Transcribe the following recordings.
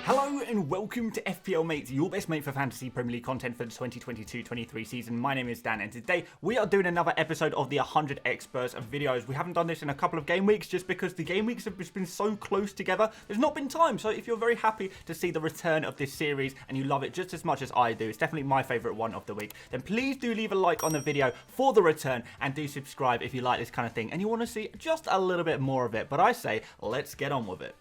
Hello and welcome to FPL Mate, your best mate for fantasy Premier League content for the 2022-23 season. My name is Dan and today we are doing another episode of the 100 Experts videos. We haven't done this in a couple of game weeks just because the game weeks have just been so close together. There's not been time, so if you're very happy to see the return of this series and you love it just as much as I do, it's definitely my favourite one of the week, then please do leave a like on the video for the return and do subscribe if you like this kind of thing and you want to see just a little bit more of it. But I say, let's get on with it.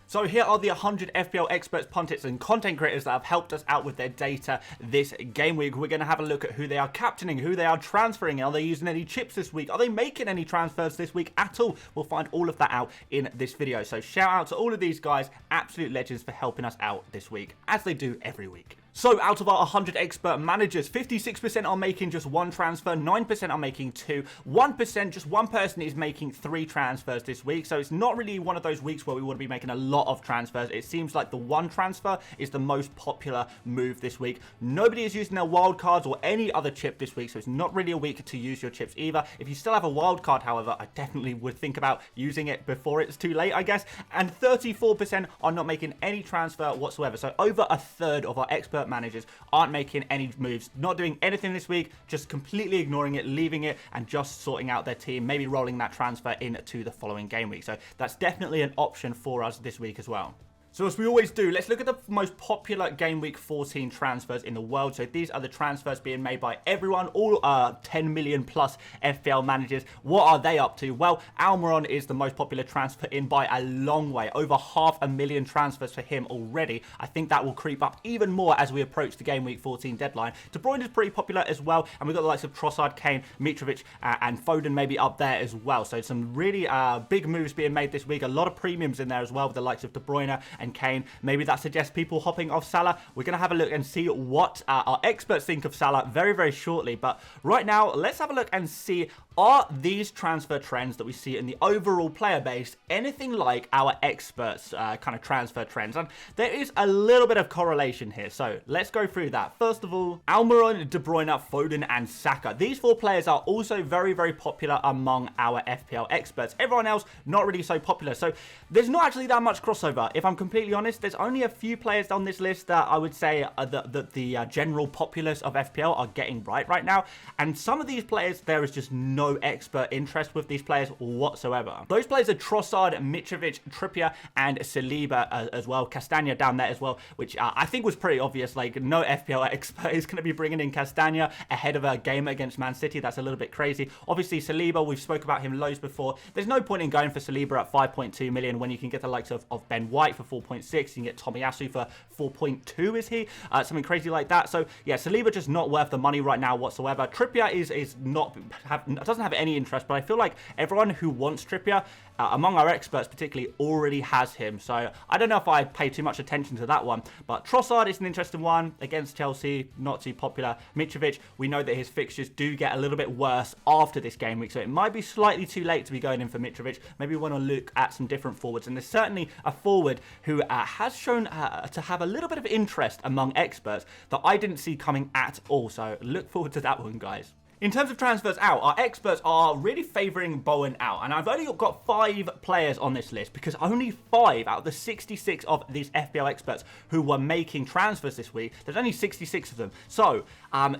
So here are the 100 FPL experts, pundits and content creators that have helped us out with their data this game week. We're going to have a look at who they are captaining, who they are transferring. Are they using any chips this week? Are they making any transfers this week at all? We'll find all of that out in this video. So shout out to all of these guys, absolute legends for helping us out this week, as they do every week. So out of our 100 expert managers, 56% are making just one transfer, 9% are making two, 1%, just one person is making 3 transfers this week. So it's not really one of those weeks where we want to be making a lot of transfers. It seems like the one transfer is the most popular move this week. Nobody is using their wild cards or any other chip this week, so it's not really a week to use your chips either. If you still have a wild card, however, I definitely would think about using it before it's too late, I guess. And 34% are not making any transfer whatsoever. So over a third of our expert managers aren't making any moves, not doing anything this week, just completely ignoring it, leaving it and just sorting out their team, maybe rolling that transfer into the following game week. So that's definitely an option for us this week as well. So as we always do, let's look at the most popular Game Week 14 transfers in the world. So these are the transfers being made by everyone, all 10 million plus FPL managers. What are they up to? Well, Almiron is the most popular transfer in by a long way. Over 500,000 transfers for him already. I think that will creep up even more as we approach the Game Week 14 deadline. De Bruyne is pretty popular as well. And we've got the likes of Trossard, Kane, Mitrovic and Foden maybe up there as well. So some really big moves being made this week. A lot of premiums in there as well with the likes of De Bruyne and Kane. Maybe that suggests people hopping off Salah. We're going to have a look and see what our experts think of Salah very, very shortly. But right now, let's have a look and see, are these transfer trends that we see in the overall player base anything like our experts kind of transfer trends? And there is a little bit of correlation here. So let's go through that. First of all, Almiron, De Bruyne, Foden and Saka. These 4 players are also very, very popular among our FPL experts. Everyone else, not really so popular. So there's not actually that much crossover. If I'm completely honest, there's only a few players on this list that I would say the general populace of FPL are getting right now. And some of these players, there is just no expert interest with these players whatsoever. Those players are Trossard, Mitrovic, Trippier, and Saliba as well. Castagna down there as well, which I think was pretty obvious. Like, no FPL expert is going to be bringing in Castagna ahead of a game against Man City. That's a little bit crazy. Obviously, Saliba, we've spoke about him loads before. There's no point in going for Saliba at 5.2 million when you can get the likes of Ben White for 4.6. You can get Tomiyasu for 4.2, is he? Something crazy like that. So, yeah, Saliba just not worth the money right now whatsoever. Trippier doesn't have any interest, but I feel like everyone who wants Trippier, among our experts particularly, already has him. So, I don't know if I pay too much attention to that one. But Trossard is an interesting one against Chelsea, not too popular. Mitrovic, we know that his fixtures do get a little bit worse after this game week, so it might be slightly too late to be going in for Mitrovic. Maybe we want to look at some different forwards, and there's certainly a forward who has shown to have a little bit of interest among experts that I didn't see coming at all. So look forward to that one, guys. In terms of transfers out, our experts are really favouring Bowen out. And I've only got 5 players on this list because only 5 out of the 66 of these FPL experts who were making transfers this week, there's only 66 of them. So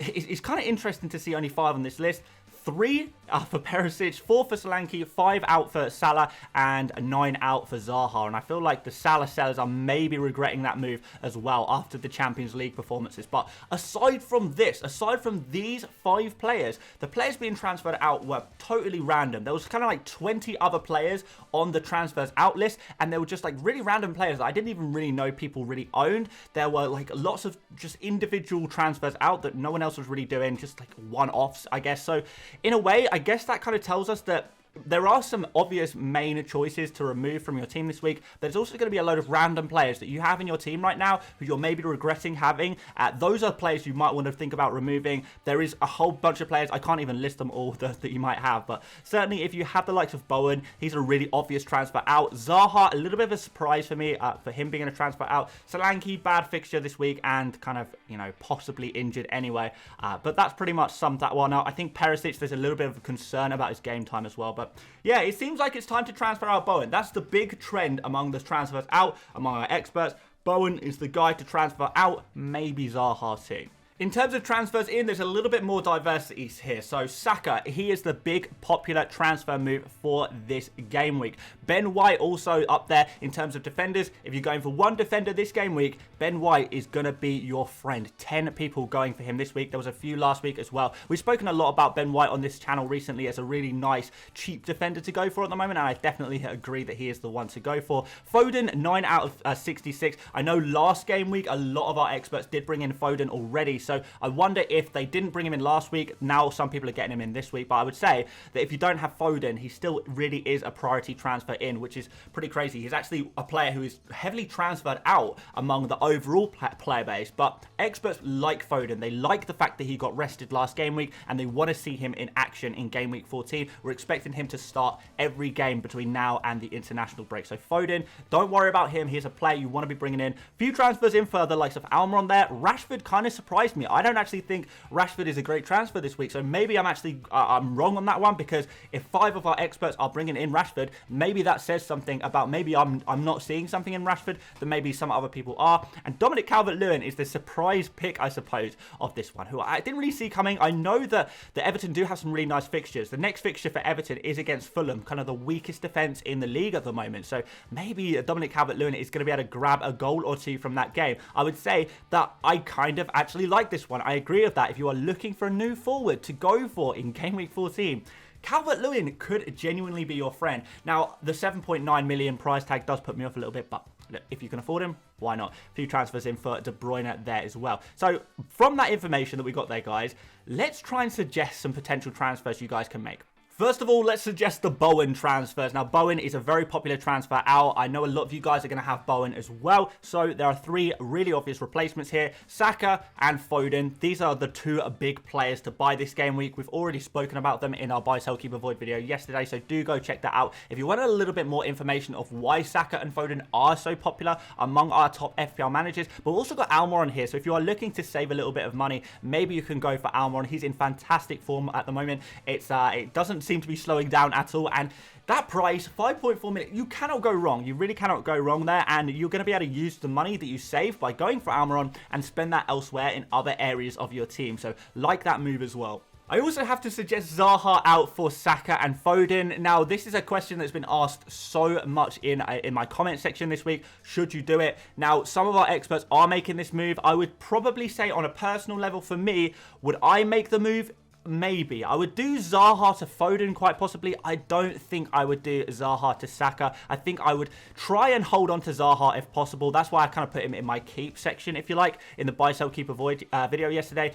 it's kind of interesting to see only 5 on this list. 3 for Perisic, 4 for Solanke, 5 out for Salah, and 9 out for Zaha. And I feel like the Salah sellers are maybe regretting that move as well after the Champions League performances. But aside from this, aside from these 5 players, the players being transferred out were totally random. There was kind of like 20 other players on the transfers out list, and they were just like really random players that I didn't even really know people really owned. There were like lots of just individual transfers out that no one else was really doing, just like one-offs, I guess. So in a way, I guess that kind of tells us that there are some obvious main choices to remove from your team this week. There's also going to be a load of random players that you have in your team right now who you're maybe regretting having. Those are players you might want to think about removing. There is a whole bunch of players. I can't even list them all that you might have. But certainly if you have the likes of Bowen, he's a really obvious transfer out. Zaha, a little bit of a surprise for me for him being a transfer out. Solanke, bad fixture this week and kind of, you know, possibly injured anyway. But that's pretty much summed that one up. I think Perisic, there's a little bit of a concern about his game time as well. But But yeah, it seems like it's time to transfer out Bowen. That's the big trend among the transfers out, among our experts. Bowen is the guy to transfer out, maybe Zaha too. In terms of transfers in, there's a little bit more diversity here. So Saka, he is the big popular transfer move for this game week. Ben White also up there in terms of defenders. If you're going for one defender this game week, Ben White is going to be your friend. 10 people going for him this week. There was a few last week as well. We've spoken a lot about Ben White on this channel recently as a really nice, cheap defender to go for at the moment. And I definitely agree that he is the one to go for. Foden, 9 out of 66. I know last game week, a lot of our experts did bring in Foden already. So I wonder if they didn't bring him in last week, now some people are getting him in this week. But I would say that if you don't have Foden, he still really is a priority transfer in, which is pretty crazy. He's actually a player who is heavily transferred out among the overall player base. But experts like Foden. They like the fact that he got rested last game week, and they want to see him in action in game week 14. We're expecting him to start every game between now and the international break. So Foden, don't worry about him. He's a player you want to be bringing in. Few transfers in for the likes of Almiron there. Rashford kind of surprised me. I don't actually think Rashford is a great transfer this week, so maybe I'm wrong on that one, because if 5 of our experts are bringing in Rashford, maybe that says something about maybe I'm not seeing something in Rashford that maybe some other people are. And Dominic Calvert-Lewin is the surprise pick, I suppose, of this one, who I didn't really see coming. I know that the Everton do have some really nice fixtures. The next fixture for Everton is against Fulham, kind of the weakest defence in the league at the moment, so maybe Dominic Calvert-Lewin is going to be able to grab a goal or two from that game. I would say that I kind of actually like this one. I agree with that. If you are looking for a new forward to go for in game week 14, Calvert-Lewin could genuinely be your friend. Now, the 7.9 million price tag does put me off a little bit, but look, if you can afford him, why not? A few transfers in for De Bruyne there as well. So from that information that we got there, guys, let's try and suggest some potential transfers you guys can make. First of all, let's suggest the Bowen transfers. Now, Bowen is a very popular transfer out. I know a lot of you guys are going to have Bowen as well. So there are 3 really obvious replacements here. Saka and Foden. These are the 2 big players to buy this game week. We've already spoken about them in our buy, sell, keep, avoid video yesterday. So do go check that out. If you want a little bit more information of why Saka and Foden are so popular among our top FPL managers. But we've also got Almiron here. So if you are looking to save a little bit of money, maybe you can go for Almiron. He's in fantastic form at the moment. It doesn't seem to be slowing down at all, and that price, 5.4 million, you cannot go wrong. You really cannot go wrong there, and you're going to be able to use the money that you save by going for Almiron and spend that elsewhere in other areas of your team. So like that move as well. I also have to suggest Zaha out for Saka and Foden. Now, this is a question that's been asked so much in my comment section this week. Should you do it? Now, some of our experts are making this move. I would probably say on a personal level for me, would I make the move? Maybe. I would do Zaha to Foden quite possibly. I don't think I would do Zaha to Saka. I think I would try and hold on to Zaha if possible. That's why I kind of put him in my keep section, if you like, in the buy, sell, keep, avoid video yesterday.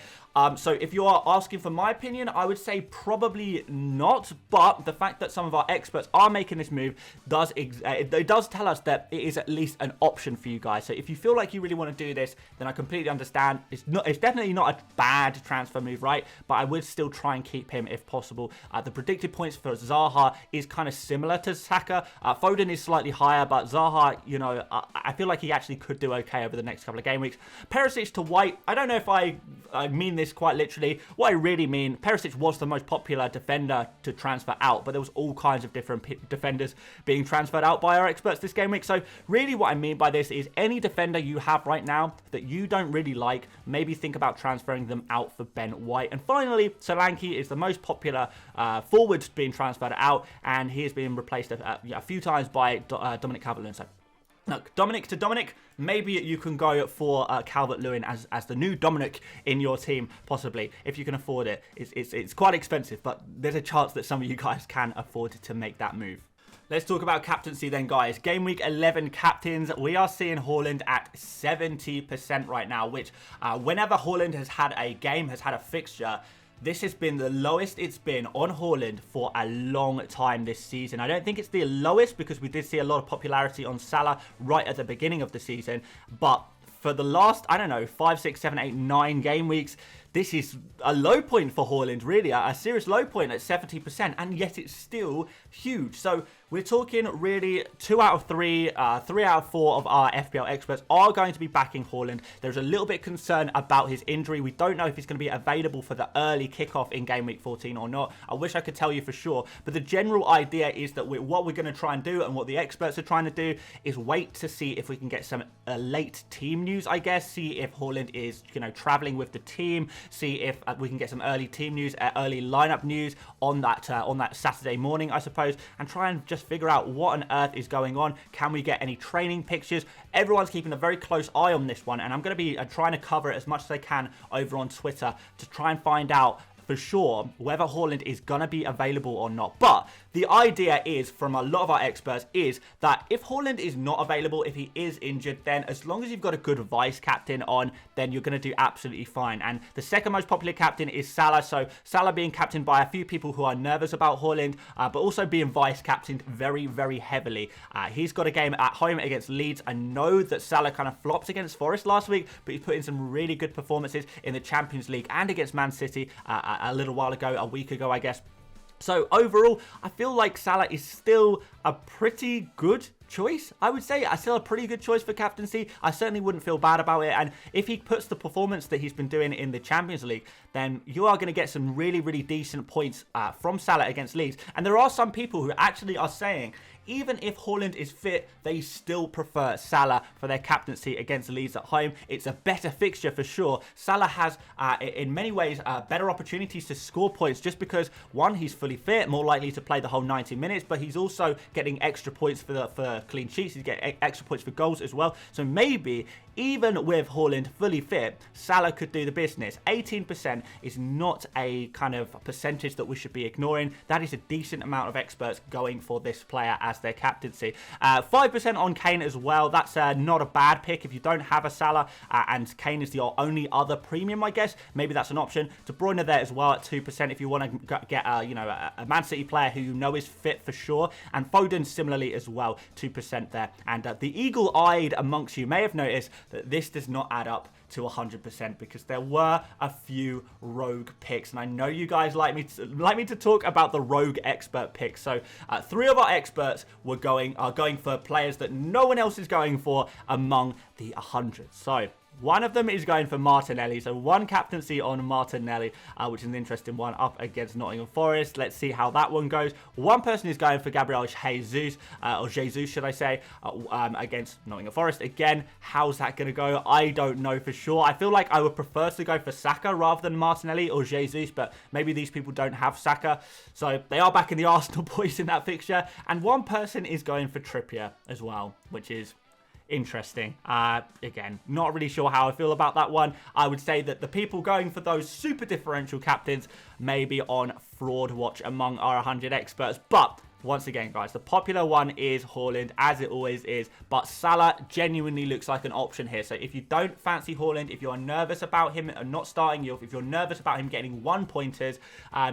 So if you are asking for my opinion, I would say probably not. But the fact that some of our experts are making this move does tell us that it is at least an option for you guys. So if you feel like you really want to do this, then I completely understand. It's definitely not a bad transfer move, right? But I would still try and keep him if possible. The predicted points for Zaha is kind of similar to Saka. Foden is slightly higher, but Zaha, you know, I feel like he actually could do okay over the next couple of game weeks. Perisic to White, I don't know if I mean this quite literally. What I really mean, Perisic was the most popular defender to transfer out, but there was all kinds of different defenders being transferred out by our experts this game week. So really what I mean by this is any defender you have right now that you don't really like, maybe think about transferring them out for Ben White. And finally, Solanke is the most popular forward being transferred out, and he has been replaced a few times by Dominic Calvert-Lewin. So look, Dominic to Dominic, maybe you can go for Calvert-Lewin as the new Dominic in your team, possibly, if you can afford it. It's quite expensive, but there's a chance that some of you guys can afford to make that move. Let's talk about captaincy then, guys. Game week 11 captains. We are seeing Haaland at 70% right now, which whenever Haaland has had a game, has had a fixture, this has been the lowest it's been on Haaland for a long time this season. I don't think it's the lowest because we did see a lot of popularity on Salah right at the beginning of the season. But for the last, I don't know, 5, 6, 7, 8, 9 game weeks, this is a low point for Haaland, really, a serious low point at 70%, and yet it's still huge. So we're talking really 2 out of 3, 3 out of 4 of our FPL experts are going to be backing Haaland. There's a little bit of concern about his injury. We don't know if he's going to be available for the early kickoff in Game Week 14 or not. I wish I could tell you for sure, but the general idea is that what we're going to try and do, and what the experts are trying to do, is wait to see if we can get some late team news, I guess. See if Haaland is, traveling with the team. See if we can get some early team news, early lineup news on that Saturday morning, I suppose, and try and just figure out what on earth is going on. Can we get any training pictures? Everyone's keeping a very close eye on this one, and I'm going to be trying to cover it as much as I can over on Twitter to try and find out for sure whether Haaland is going to be available or not. But the idea is, from a lot of our experts, is that if Haaland is not available, if he is injured, then as long as you've got a good vice captain on, then you're going to do absolutely fine. And the second most popular captain is Salah. So Salah being captained by a few people who are nervous about Haaland, but also being vice captained very, very heavily. He's got a game at home against Leeds. I know that Salah kind of flopped against Forest last week, but he's put in some really good performances in the Champions League and against Man City a little while ago, a week ago, I guess. So overall, I feel like Salah is still a pretty good choice. I would say still a pretty good choice for captaincy. I certainly wouldn't feel bad about it. And if he puts the performance that he's been doing in the Champions League, then you are going to get some really, really decent points from Salah against Leeds. And there are some people who actually are saying, even if Haaland is fit, they still prefer Salah for their captaincy against Leeds at home. It's a better fixture for sure. Salah has, in many ways, better opportunities to score points just because, one, he's fully fit, more likely to play the whole 90 minutes, but he's also getting extra points for clean sheets. He's getting extra points for goals as well. So maybe, even with Haaland fully fit, Salah could do the business. 18% is not a kind of percentage that we should be ignoring. That is a decent amount of experts going for this player as their captaincy. 5% on Kane as well. That's not a bad pick if you don't have a Salah and Kane is your only other premium, I guess. Maybe that's an option. De Bruyne there as well at 2% if you want to get a Man City player who you know is fit for sure. And Foden similarly as well, 2% there. And the eagle-eyed amongst you may have noticed that this does not add up to 100% because there were a few rogue picks, and I know you guys like me to talk about the rogue expert picks. So 3 of our experts are going for players that no one else is going for among the 100. So one of them is going for Martinelli. So one captaincy on Martinelli, which is an interesting one, up against Nottingham Forest. Let's see how that one goes. One person is going for Gabriel Jesus, or Jesus, should I say, against Nottingham Forest. Again, how's that going to go? I don't know for sure. I feel like I would prefer to go for Saka rather than Martinelli or Jesus, but maybe these people don't have Saka. So they are back in the Arsenal boys in that fixture. And one person is going for Trippier as well, which is interesting. Again, not really sure how I feel about that one. I would say that the people going for those super differential captains may be on fraud watch among our 100 experts. But once again, guys, the popular one is Haaland, as it always is. But Salah genuinely looks like an option here. So if you don't fancy Haaland, if you're nervous about him not starting, if you're nervous about him getting 1 pointers,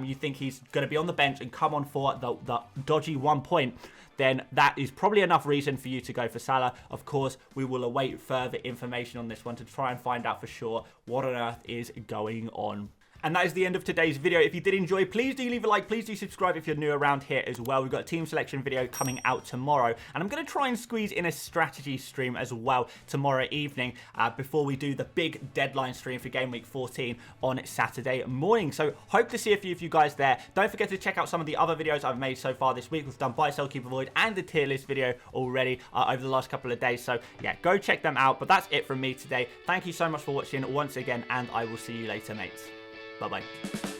you think he's going to be on the bench and come on for the dodgy 1 point, then that is probably enough reason for you to go for Salah. Of course, we will await further information on this one to try and find out for sure what on earth is going on. And that is the end of today's video. If you did enjoy, please do leave a like. Please do subscribe if you're new around here as well. We've got a team selection video coming out tomorrow. And I'm going to try and squeeze in a strategy stream as well tomorrow evening before we do the big deadline stream for Game Week 14 on Saturday morning. So hope to see a few of you guys there. Don't forget to check out some of the other videos I've made so far this week. We've done buy, sell, keep, avoid, and the tier list video already over the last couple of days. So yeah, go check them out. But that's it from me today. Thank you so much for watching once again, and I will see you later, mates. Bye-bye.